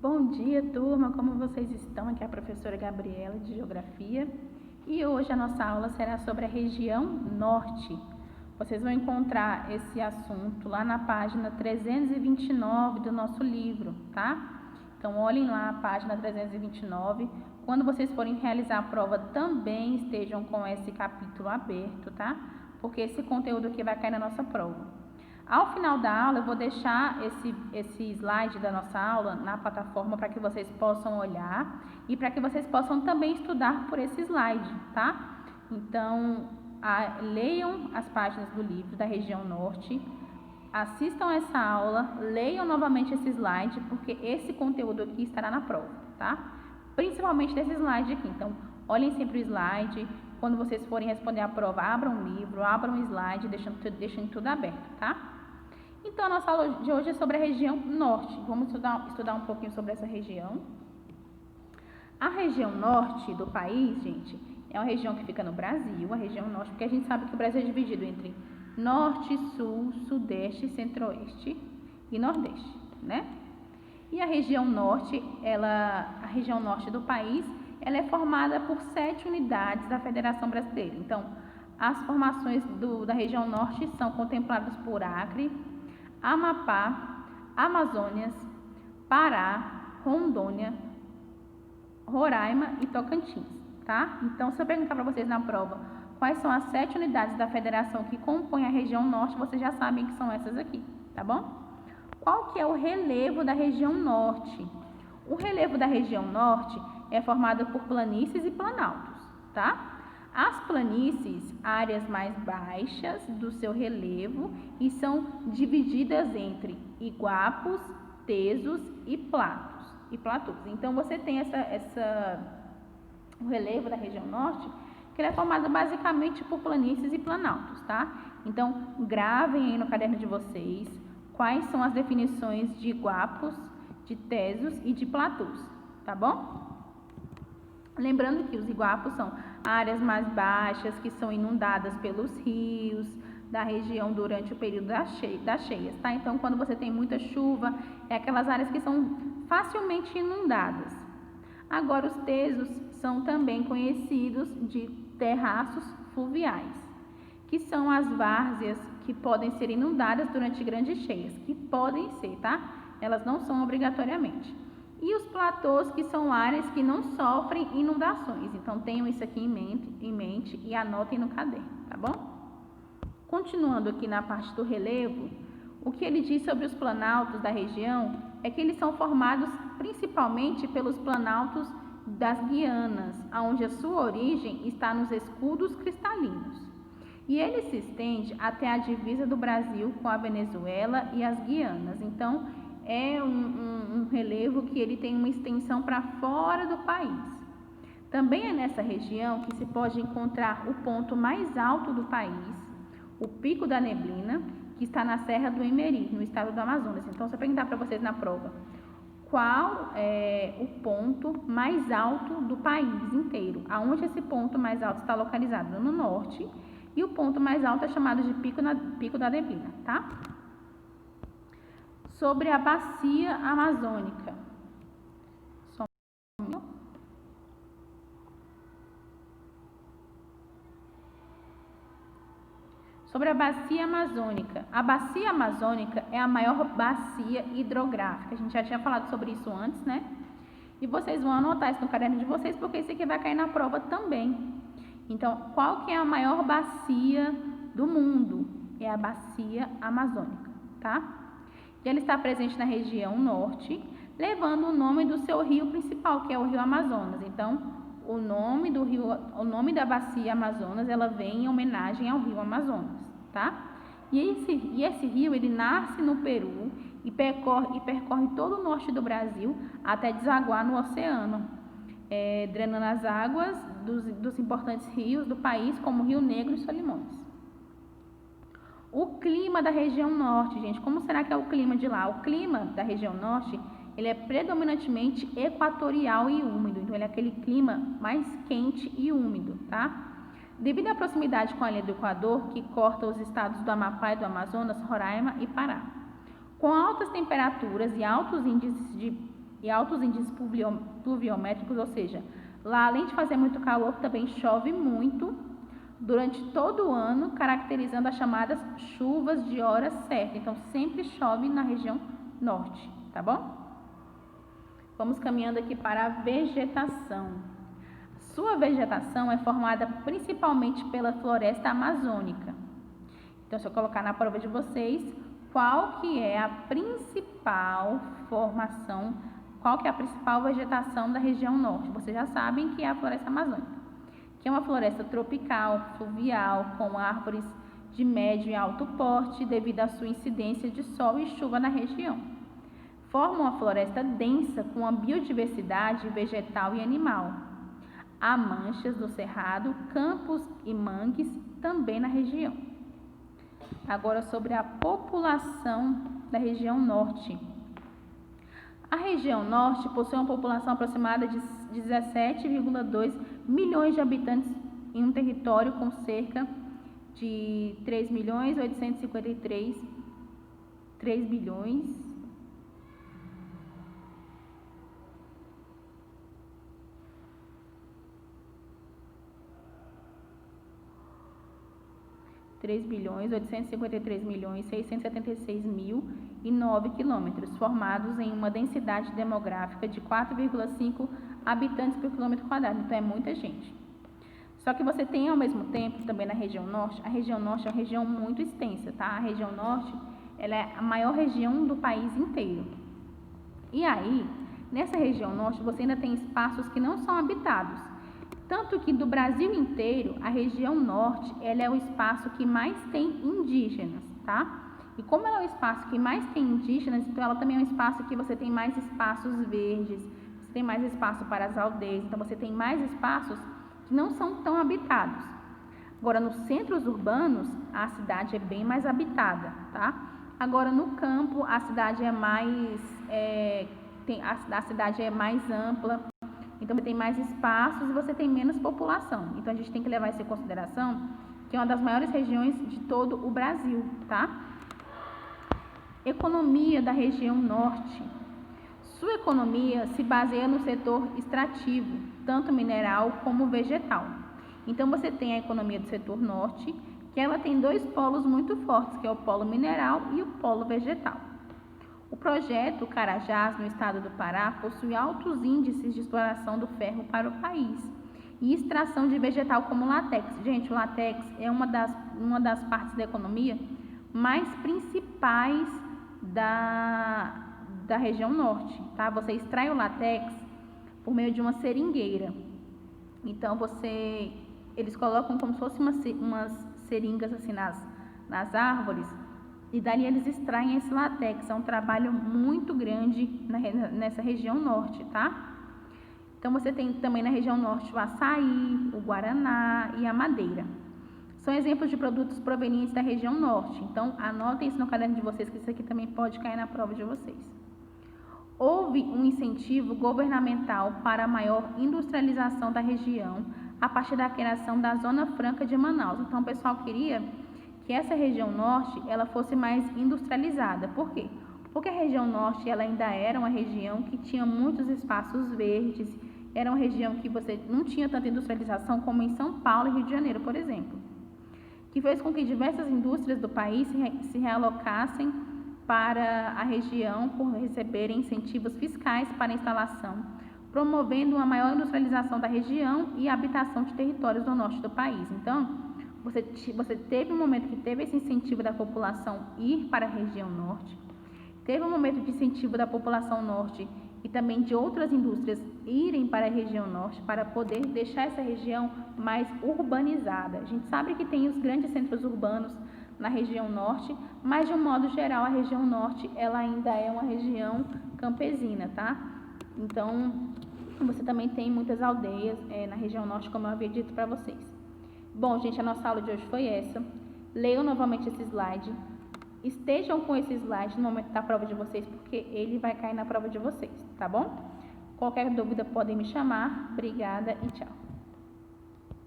Bom dia, turma! Como vocês estão? Aqui é a professora Gabriela, de Geografia. E hoje a nossa aula será sobre a região Norte. Vocês vão encontrar esse assunto lá na página 329 do nosso livro, tá? Então, olhem lá a página 329. Quando vocês forem realizar a prova, também estejam com esse capítulo aberto, tá? Porque esse conteúdo aqui vai cair na nossa prova. Ao final da aula, eu vou deixar esse slide da nossa aula na plataforma para que vocês possam olhar e para que vocês possam também estudar por esse slide, tá? Então, leiam as páginas do livro da região Norte, assistam essa aula, leiam novamente esse slide, porque esse conteúdo aqui estará na prova, tá? Principalmente desse slide aqui. Então, olhem sempre o slide. Quando vocês forem responder a prova, abram o livro, abram o slide, deixem tudo aberto, tá? Então, a nossa aula de hoje é sobre a região Norte. Vamos estudar um pouquinho sobre essa região. A região Norte do país, gente, é uma região que fica no Brasil, a região Norte, porque a gente sabe que o Brasil é dividido entre Norte, Sul, Sudeste, Centro-Oeste e Nordeste, né? E a região Norte, a região Norte do país, ela é formada por 7 unidades da Federação Brasileira. Então, as formações da região Norte são contempladas por Acre, Amapá, Amazônias, Pará, Rondônia, Roraima e Tocantins, tá? Então, se eu perguntar para vocês na prova quais são as 7 unidades da federação que compõem a região Norte, vocês já sabem que são essas aqui, tá bom? Qual que é o relevo da região Norte? O relevo da região Norte é formado por planícies e planaltos, tá? As planícies, áreas mais baixas do seu relevo e são divididas entre iguapos, tesos e platôs. Então, você tem o relevo da região Norte, que ele é formado basicamente por planícies e planaltos, tá? Então, gravem aí no caderno de vocês quais são as definições de iguapos, de tesos e de platôs, tá bom? Lembrando que os iguapos são áreas mais baixas que são inundadas pelos rios da região durante o período das cheias, tá? Então, quando você tem muita chuva, é aquelas áreas que são facilmente inundadas. Agora, os tesos são também conhecidos de terraços fluviais, que são as várzeas que podem ser inundadas durante grandes cheias, que podem ser, tá? Elas não são obrigatoriamente. E os platôs, que são áreas que não sofrem inundações. Então, tenham isso aqui em mente e anotem no caderno, tá bom? Continuando aqui na parte do relevo, o que ele diz sobre os planaltos da região é que eles são formados principalmente pelos planaltos das Guianas, onde a sua origem está nos escudos cristalinos. E ele se estende até a divisa do Brasil com a Venezuela e as Guianas. Então, é um relevo que ele tem uma extensão para fora do país. Também é nessa região que se pode encontrar o ponto mais alto do país, o Pico da Neblina, que está na Serra do Imeri, no estado do Amazonas. Então, se eu perguntar para vocês na prova, qual é o ponto mais alto do país inteiro? Aonde esse ponto mais alto está localizado? No norte, e o ponto mais alto é chamado de Pico da Neblina, tá? Sobre a bacia amazônica. Sobre a bacia amazônica. A bacia amazônica é a maior bacia hidrográfica. A gente já tinha falado sobre isso antes, né? E vocês vão anotar isso no caderno de vocês, porque isso aqui vai cair na prova também. Então, qual que é a maior bacia do mundo? É a bacia amazônica, tá? E ela está presente na região norte, levando o nome do seu rio principal, que é o rio Amazonas. Então, o nome da bacia Amazonas, ela vem em homenagem ao rio Amazonas, tá? E esse rio, ele nasce no Peru e percorre todo o norte do Brasil até desaguar no oceano, drenando as águas dos importantes rios do país, como o Rio Negro e Solimões. O clima da região norte, gente, como será que é o clima de lá? O clima da região norte, ele é predominantemente equatorial e úmido. Então, ele é aquele clima mais quente e úmido, tá? Devido à proximidade com a linha do Equador, que corta os estados do Amapá e do Amazonas, Roraima e Pará. Com altas temperaturas e altos índices de e altos índices pluviométricos, ou seja, lá além de fazer muito calor, também chove muito durante todo o ano, caracterizando as chamadas chuvas de hora certa. Então, sempre chove na região norte, tá bom? Vamos caminhando aqui para a vegetação. Sua vegetação é formada principalmente pela floresta amazônica. Então, se eu colocar na prova de vocês, qual que é a principal formação, qual que é a principal vegetação da região norte? Vocês já sabem que é a floresta amazônica, que é uma floresta tropical, fluvial, com árvores de médio e alto porte, devido à sua incidência de sol e chuva na região. Forma uma floresta densa com uma biodiversidade vegetal e animal. Há manchas no cerrado, campos e mangues também na região. Agora sobre a população da região norte. A região norte possui uma população aproximada de 17,2 milhões de habitantes em um território com cerca de 3.853 milhões 676.009 quilômetros, formados em uma densidade demográfica de 4,5 habitantes por quilômetro quadrado. Então, é muita gente. Só que você tem, ao mesmo tempo, também na região norte, a região norte é uma região muito extensa, tá? A região norte, ela é a maior região do país inteiro. E aí, nessa região norte, você ainda tem espaços que não são habitados. Tanto que do Brasil inteiro, a região norte, ela é o espaço que mais tem indígenas, tá? E como ela é o espaço que mais tem indígenas, então ela também é um espaço que você tem mais espaços verdes, você tem mais espaço para as aldeias, então você tem mais espaços que não são tão habitados. Agora, nos centros urbanos, a cidade é bem mais habitada, tá? Agora, no campo, a cidade é mais, a cidade é mais ampla, então você tem mais espaços e você tem menos população. Então, a gente tem que levar isso em consideração, que é uma das maiores regiões de todo o Brasil, tá? Economia da região norte. Sua economia se baseia no setor extrativo, tanto mineral como vegetal. Então, você tem a economia do setor norte, que ela tem dois polos muito fortes, que é o polo mineral e o polo vegetal. O projeto Carajás, no estado do Pará, possui altos índices de exploração do ferro para o país e extração de vegetal como látex. Gente, o látex é uma das partes da economia mais principais da região norte, tá? Você extrai o látex por meio de uma seringueira. Então, eles colocam como se fossem umas seringas assim nas árvores, e dali eles extraem esse látex. É um trabalho muito grande nessa região norte, tá? Então, você tem também na região norte o açaí, o guaraná e a madeira. São exemplos de produtos provenientes da região norte. Então, anotem isso no caderno de vocês, que isso aqui também pode cair na prova de vocês. Houve um incentivo governamental para a maior industrialização da região a partir da criação da Zona Franca de Manaus. Então, o pessoal queria que essa região norte ela fosse mais industrializada. Por quê? Porque a região norte ela ainda era uma região que tinha muitos espaços verdes, era uma região que você não tinha tanta industrialização como em São Paulo e Rio de Janeiro, por exemplo, que fez com que diversas indústrias do país se realocassem para a região por receberem incentivos fiscais para a instalação, promovendo uma maior industrialização da região e a habitação de territórios do norte do país. Então, você teve um momento que teve esse incentivo da população ir para a região norte, teve um momento de incentivo da população norte e também de outras indústrias irem para a região norte para poder deixar essa região mais urbanizada. A gente sabe que tem os grandes centros urbanos na região norte, mas de um modo geral a região norte ela ainda é uma região campesina, tá? Então, você também tem muitas aldeias na região norte, como eu havia dito para vocês. Bom, gente, a nossa aula de hoje foi essa. Leiam novamente esse slide. Estejam com esse slide no momento da prova de vocês, porque ele vai cair na prova de vocês, tá bom? Qualquer dúvida podem me chamar. Obrigada e tchau.